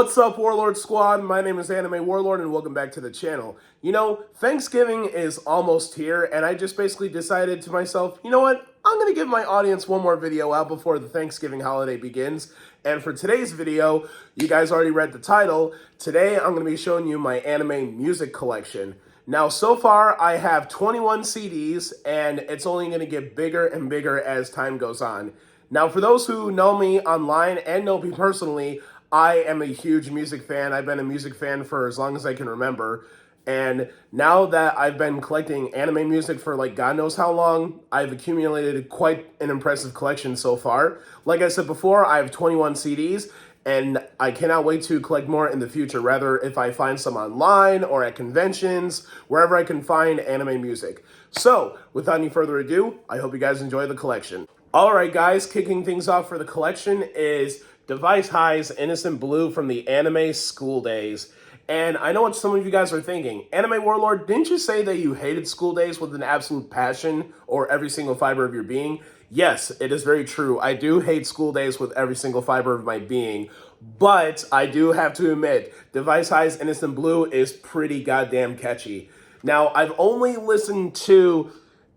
What's up, Warlord Squad? My name is Anime Warlord, and welcome back to the channel. You know, Thanksgiving is almost here, and I just basically decided to myself, you know what? I'm going to give my audience one more video out before the Thanksgiving holiday begins. And for today's video, you guys already read the title. Today, I'm going to be showing you my anime music collection. Now, so far, I have 21 CDs, and it's only going to get bigger and bigger as time goes on. Now, for those who know me online and know me personally, I am a huge music fan. I've been a music fan for as long as I can remember. And now that I've been collecting anime music for like God knows how long, I've accumulated quite an impressive collection so far. Like I said before, I have 21 CDs, and I cannot wait to collect more in the future, rather if I find some online or at conventions, wherever I can find anime music. So, without any further ado, I hope you guys enjoy the collection. Alright guys, kicking things off for the collection is Device High's Innocent Blue from the anime School Days. And I know what some of you guys are thinking. Anime Warlord, didn't you say that you hated School Days with an absolute passion or every single fiber of your being? Yes, it is very true. I do hate School Days with every single fiber of my being. But I do have to admit, Device High's Innocent Blue is pretty goddamn catchy. Now, I've only listened to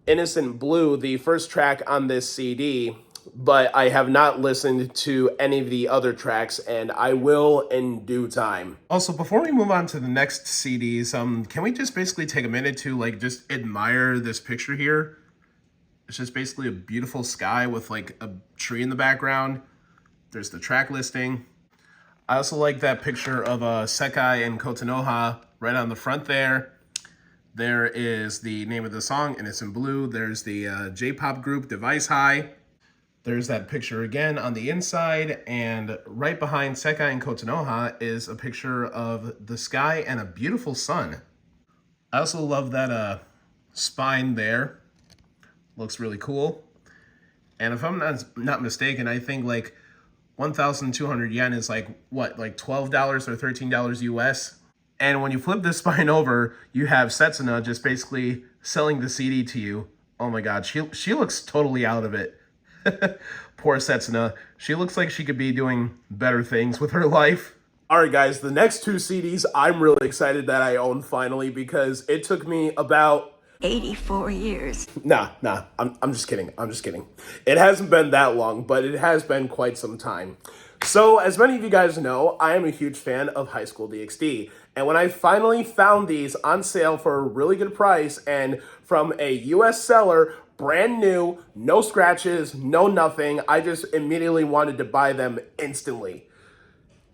Innocent Blue, the first track on this CD, but I have not listened to any of the other tracks, and I will in due time. Also, before we move on to the next CDs, can we just basically take a minute to just admire this picture here? It's just basically a beautiful sky with like a tree in the background. There's the track listing. I also like that picture of Sekai and Kotonoha right on the front there. There is the name of the song, Innocent Blue. There's the J-pop group, Device High. There's that picture again on the inside, and right behind Sekai and Kotonoha is a picture of the sky and a beautiful sun. I also love that spine there. Looks really cool. And if I'm not mistaken, I think like 1,200 yen is like, what, like $12 or $13 US? And when you flip this spine over, you have Setsuna just basically selling the CD to you. Oh my god, she looks totally out of it. Poor Setsuna. She looks like she could be doing better things with her life. Alright guys, the next two CDs I'm really excited that I own finally, because it took me about 84 years. Nah, I'm just kidding. It hasn't been that long, but it has been quite some time. So, as many of you guys know, I am a huge fan of High School DxD. And when I finally found these on sale for a really good price and from a US seller, brand new, no scratches, no nothing, I just immediately wanted to buy them instantly.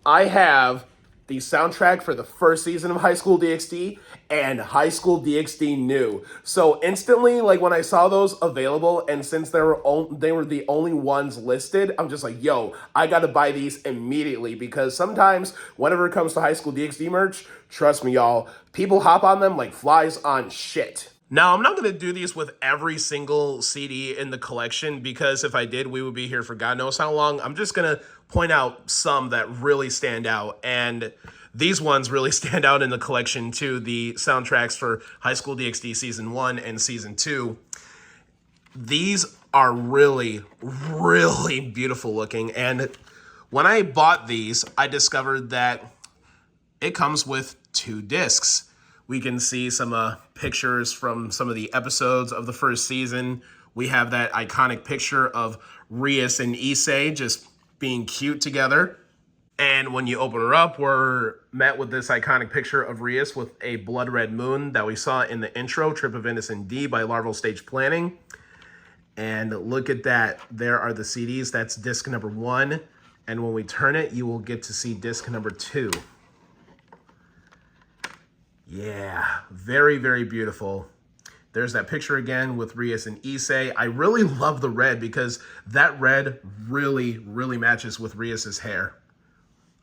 I have the soundtrack for the first season of High School DxD and High School DxD New. So instantly, like when I saw those available, and since they were the only ones listed, I'm just like, yo, I gotta buy these immediately, because sometimes whenever it comes to High School DxD merch, trust me, y'all, people hop on them like flies on shit. Now, I'm not going to do these with every single CD in the collection, because if I did, we would be here for God knows how long. I'm just going to point out some that really stand out, and these ones really stand out in the collection too, the soundtracks for High School DxD Season 1 and Season 2. These are really, really beautiful looking, and when I bought these, I discovered that it comes with 2 discs. We can see some pictures from some of the episodes of the first season. We have that iconic picture of Rias and Issei just being cute together. And when you open her up, we're met with this iconic picture of Rias with a blood red moon that we saw in the intro, Trip of Innocent D by Larval Stage Planning. And look at that. There are the CDs. That's disc number 1. And when we turn it, you will get to see disc number 2. Yeah, very, very beautiful. There's that picture again with Rias and Issei. I really love the red, because that red really, really matches with Rias's hair.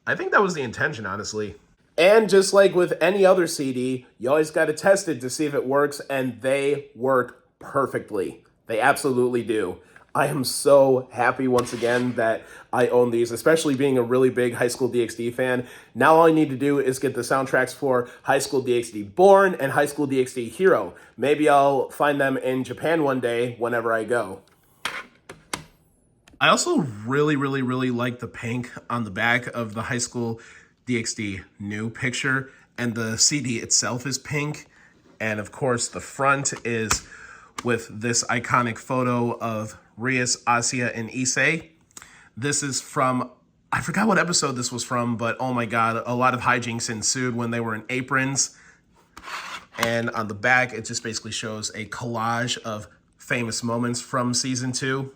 I think that was the intention, honestly. And just like with any other CD, you always got to test it to see if it works, and they work perfectly. They absolutely do. I am so happy once again that I own these, especially being a really big High School DxD fan. Now all I need to do is get the soundtracks for High School DxD Born and High School DxD Hero. Maybe I'll find them in Japan one day whenever I go. I also really like the pink on the back of the High School DxD new picture, and the CD itself is pink. And of course, the front is with this iconic photo of Rias, Asia, and Issei. This is from, I forgot what episode this was from, but oh my god, a lot of hijinks ensued when they were in aprons. And on the back, it just basically shows a collage of famous moments from season 2.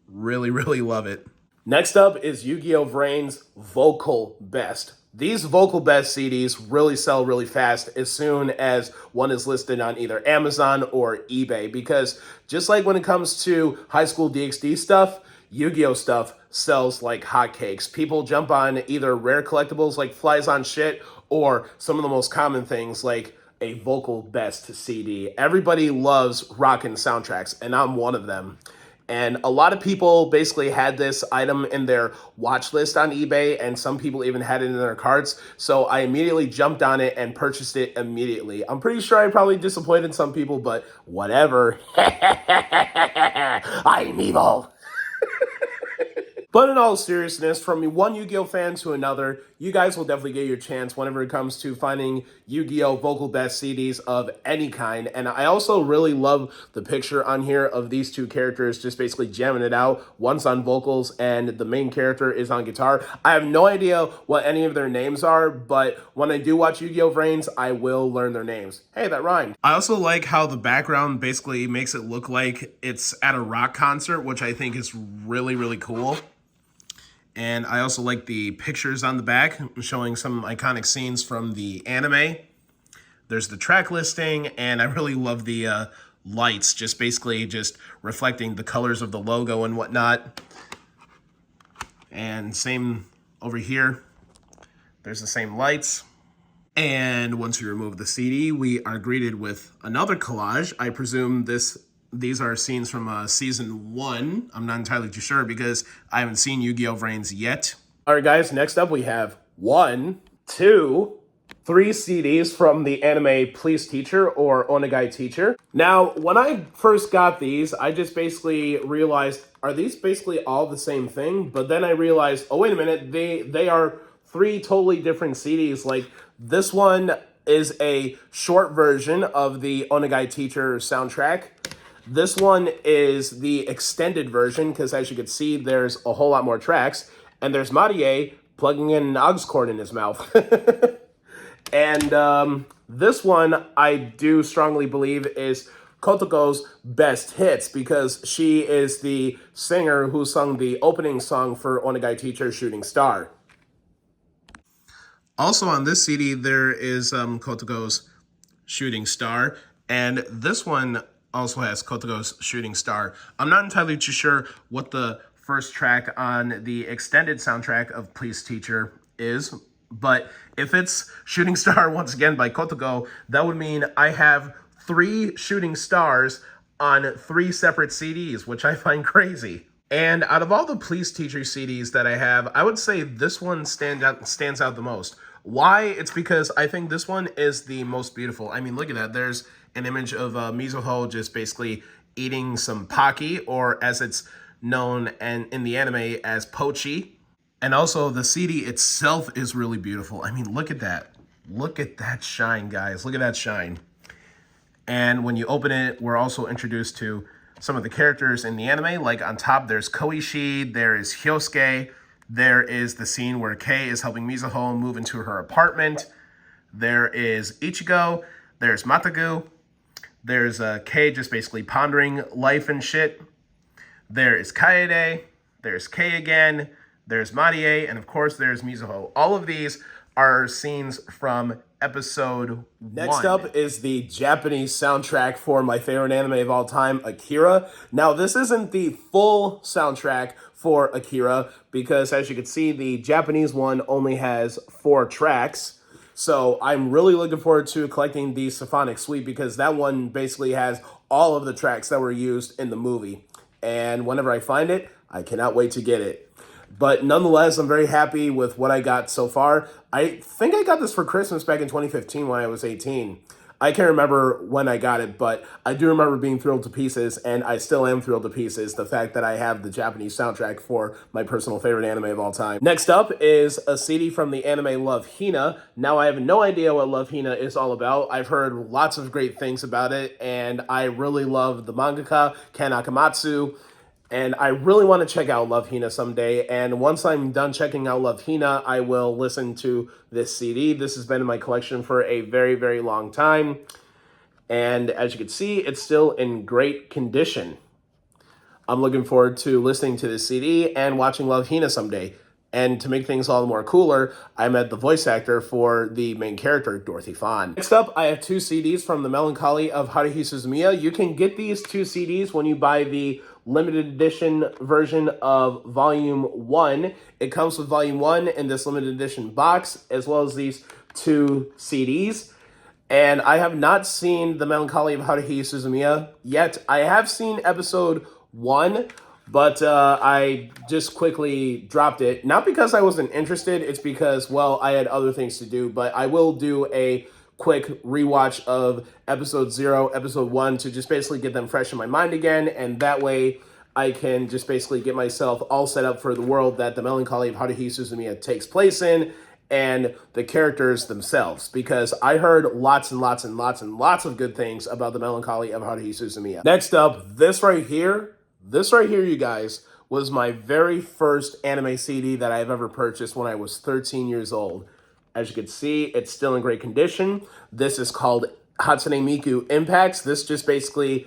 Really, really love it. Next up is YuGiOh Vrain's Vocal Best. These Vocal Best CDs really sell really fast as soon as one is listed on either Amazon or eBay, because just like when it comes to high school DxD stuff, YuGiOh stuff sells like hotcakes. People jump on either rare collectibles like flies on shit, or some of the most common things like a Vocal Best CD. Everybody loves rockin' soundtracks, and I'm one of them. And a lot of people basically had this item in their watch list on eBay, and some people even had it in their carts. So I immediately jumped on it and purchased it immediately. I'm pretty sure I probably disappointed some people, but whatever. I'm evil. But in all seriousness, from one YuGiOh fan to another, you guys will definitely get your chance whenever it comes to finding YuGiOh Vocal Best CDs of any kind. And I also really love the picture on here of these two characters just basically jamming it out. One's on vocals and the main character is on guitar. I have no idea what any of their names are, but when I do watch YuGiOh Vrains, I will learn their names. Hey, that rhymed. I also like how the background basically makes it look like it's at a rock concert, which I think is really, really cool. And I also like the pictures on the back showing some iconic scenes from the anime. There's the track listing, and I really love the lights, just basically just reflecting the colors of the logo and whatnot. And same over here. There's the same lights. And once we remove the CD, we are greeted with another collage. I presume these are scenes from season 1. I'm not entirely too sure because I haven't seen YuGiOh Vrains yet. All right, guys, next up we have 1, 2, 3 CDs from the anime Please Teacher or Onegai Teacher. Now, when I first got these, I just basically realized, are these basically all the same thing? But then I realized, oh, wait a minute, they are 3 totally different CDs. Like, this one is a short version of the Onegai Teacher soundtrack. This one is the extended version, because as you can see, there's a whole lot more tracks. And there's Marie plugging in an aux cord in his mouth. And this one, I do strongly believe, is Kotoko's best hits, because she is the singer who sung the opening song for Onegai Teacher Shooting Star. Also on this CD, there is Kotoko's Shooting Star. And this one also has Kotoko's Shooting Star. I'm not entirely too sure what the first track on the extended soundtrack of Please Teacher is, but if it's Shooting Star once again by Kotoko, that would mean I have 3 Shooting Stars on 3 separate CDs, which I find crazy. And out of all the Please Teacher CDs that I have, I would say this one stands out the most. Why? It's because I think this one is the most beautiful. I mean, look at that. There's an image of Mizuho just basically eating some Pocky, or as it's known in the anime as Pochi. And also the CD itself is really beautiful. I mean, look at that. Look at that shine, guys. Look at that shine. And when you open it, we're also introduced to some of the characters in the anime. Like on top, there's Koichi, there is Hyosuke, there is the scene where Kei is helping Mizuho move into her apartment. There is Ichigo, there's Matagu, there's Kei just basically pondering life and shit. There is Kaede, there's Kei again, there's Marie, and of course there's Mizuho. All of these are scenes from episode 1. Next up is the Japanese soundtrack for my favorite anime of all time, Akira. Now, this isn't the full soundtrack for Akira, because as you can see, the Japanese one only has 4 tracks. So I'm really looking forward to collecting the Symphonic Suite, because that one basically has all of the tracks that were used in the movie. And whenever I find it, I cannot wait to get it. But nonetheless, I'm very happy with what I got so far. I think I got this for Christmas back in 2015 when I was 18. I can't remember when I got it, but I do remember being thrilled to pieces, and I still am thrilled to pieces, the fact that I have the Japanese soundtrack for my personal favorite anime of all time. Next up is a CD from the anime Love, Hina. Now, I have no idea what Love, Hina is all about. I've heard lots of great things about it, and I really love the mangaka, Ken Akamatsu, and I really want to check out Love, Hina someday. And once I'm done checking out Love, Hina, I will listen to this CD. This has been in my collection for a very, very long time. And as you can see, it's still in great condition. I'm looking forward to listening to this CD and watching Love, Hina someday. And to make things all the more cooler, I met the voice actor for the main character, Dorothy Fawn. Next up, I have 2 CDs from the Melancholy of How Suzia. You can get these 2 CDs when you buy the limited edition version of Volume 1. It comes with Volume 1 in this limited edition box, as well as these 2 CDs. And I have not seen the Melancholy of How Suzia yet. I have seen episode 1, but I just quickly dropped it. Not because I wasn't interested, it's because, well, I had other things to do, but I will do a quick rewatch of episode 0, episode 1 to just basically get them fresh in my mind again, and that way I can just basically get myself all set up for the world that the Melancholy of Haruhi Suzumiya takes place in, and the characters themselves, because I heard lots and lots and lots and lots of good things about the Melancholy of Haruhi Suzumiya. Next up, this right here, you guys, was my very first anime CD that I've ever purchased when I was 13 years old. As you can see, it's still in great condition. This is called Hatsune Miku Impacts. This just basically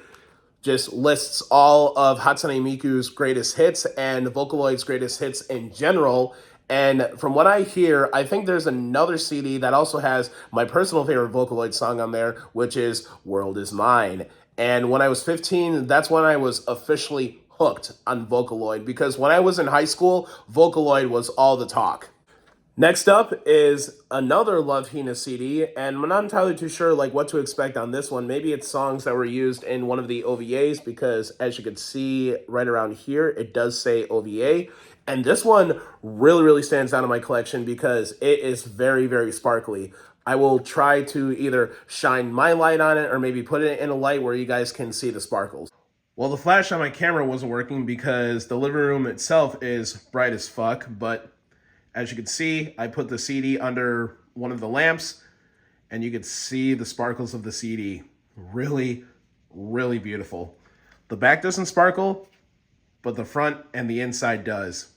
just lists all of Hatsune Miku's greatest hits and Vocaloid's greatest hits in general. And from what I hear, I think there's another CD that also has my personal favorite Vocaloid song on there, which is World Is Mine. And when I was 15, that's when I was officially hooked on Vocaloid, because when I was in high school, Vocaloid was all the talk. Next up is another Love, Hina CD, and I'm not entirely too sure what to expect on this one. Maybe it's songs that were used in one of the OVAs, because as you can see right around here, it does say OVA. And this one really stands out in my collection because it is very, very sparkly. I will try to either shine my light on it or maybe put it in a light where you guys can see the sparkles. Well, the flash on my camera wasn't working because the living room itself is bright as fuck, but as you can see, I put the CD under one of the lamps, and you can see the sparkles of the CD. Really, really beautiful. The back doesn't sparkle, but the front and the inside does.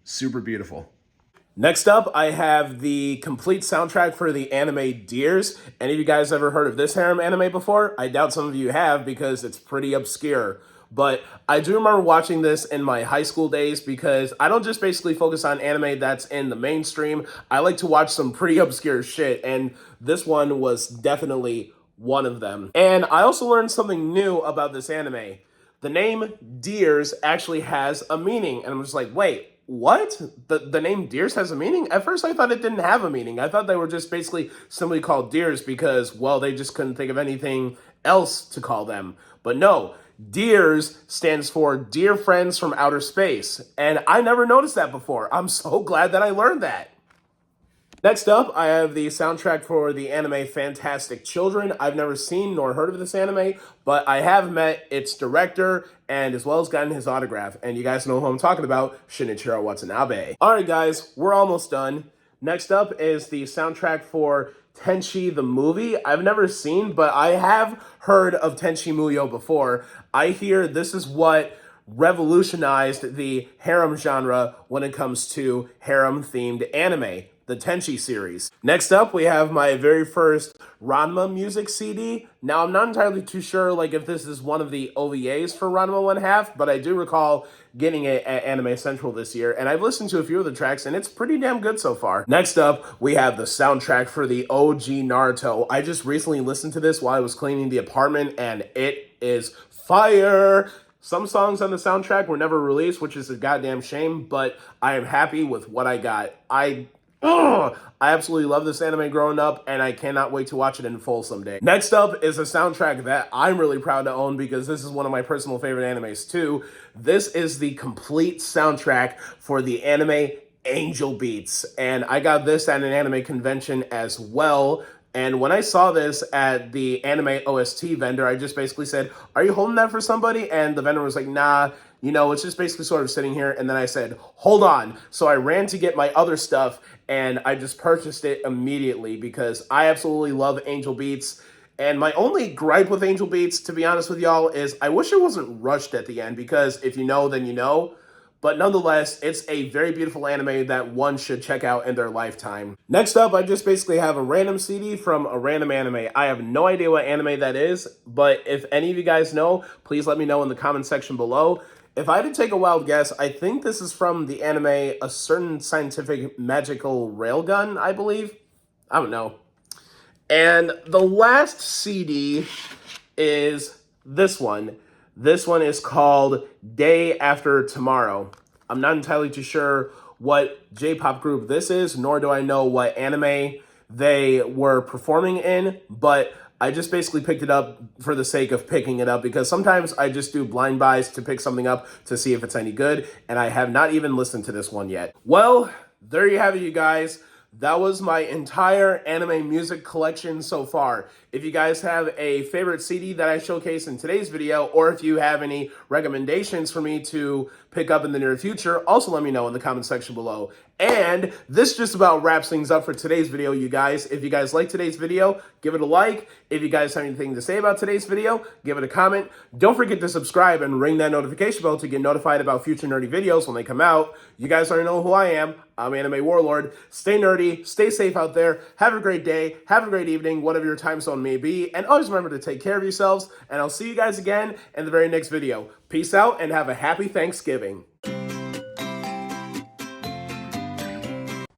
Super beautiful. Next up, I have the complete soundtrack for the anime Deers. Any of you guys ever heard of this harem anime before? I doubt some of you have because it's pretty obscure. But I do remember watching this in my high school days because I don't just basically focus on anime that's in the mainstream. I like to watch some pretty obscure shit, and this one was definitely one of them. And I also learned something new about this anime. The name Deers actually has a meaning, and I'm just like, wait, what? The name Deers has a meaning? At first I thought it didn't have a meaning. I thought they were just basically simply called Deers because, well, they just couldn't think of anything else to call them. But no, Deers stands for Dear Friends from Outer Space, and I never noticed that before. I'm so glad that I learned that. Next up, I have the soundtrack for the anime Fantastic Children. I've never seen nor heard of this anime, but I have met its director and as well as gotten his autograph. And you guys know who I'm talking about, Shinichiro Watanabe. All right, guys, we're almost done. Next up is the soundtrack for Tenchi the movie. I've never seen, but I have heard of Tenchi Muyo before. I hear this is what revolutionized the harem genre when it comes to harem-themed anime, the Tenchi series. Next up, we have my very first Ranma music CD. Now, I'm not entirely too sure if this is one of the OVAs for Ranma 1/2, but I do recall getting it at Anime Central this year, and I've listened to a few of the tracks, and it's pretty damn good so far. Next up, we have the soundtrack for the OG Naruto. I just recently listened to this while I was cleaning the apartment, and it is fire! Some songs on the soundtrack were never released, which is a goddamn shame, but I am happy with what I got. I absolutely love this anime growing up, and I cannot wait to watch it in full someday. Next up is a soundtrack that I'm really proud to own because this is one of my personal favorite animes too. This is the complete soundtrack for the anime Angel Beats, and I got this at an anime convention as well. And when I saw this at the anime OST vendor, I just basically said, "Are you holding that for somebody?" And the vendor was like, "Nah, it's just basically sort of sitting here." And then I said, "Hold on." So I ran to get my other stuff and I just purchased it immediately because I absolutely love Angel Beats. And my only gripe with Angel Beats, to be honest with y'all, is I wish it wasn't rushed at the end, because if you know, then you know. But nonetheless, it's a very beautiful anime that one should check out in their lifetime. Next up, I just basically have a random CD from a random anime. I have no idea what anime that is, but if any of you guys know, please let me know in the comment section below. If I had to take a wild guess, I think this is from the anime A Certain Scientific Magical Railgun, I believe. I don't know. And the last CD is this one. This one is called Day After Tomorrow. I'm not entirely too sure what J-pop group this is, nor do I know what anime they were performing in, but I just basically picked it up for the sake of picking it up, because sometimes I just do blind buys to pick something up to see if it's any good, and I have not even listened to this one yet. Well, there you have it, you guys. That was my entire anime music collection so far. If you guys have a favorite CD that I showcased in today's video, or if you have any recommendations for me to pick up in the near future, also let me know in the comment section below. And this just about wraps things up for today's video, you guys. If you guys like today's video, give it a like. If you guys have anything to say about today's video, give it a comment. Don't forget to subscribe and ring that notification bell to get notified about future nerdy videos when they come out. You guys already know who I am. I'm Anime Warlord. Stay nerdy, stay safe out there. Have a great day, have a great evening, whatever your time zone may be. And always remember to take care of yourselves. And I'll see you guys again in the very next video. Peace out and have a happy Thanksgiving.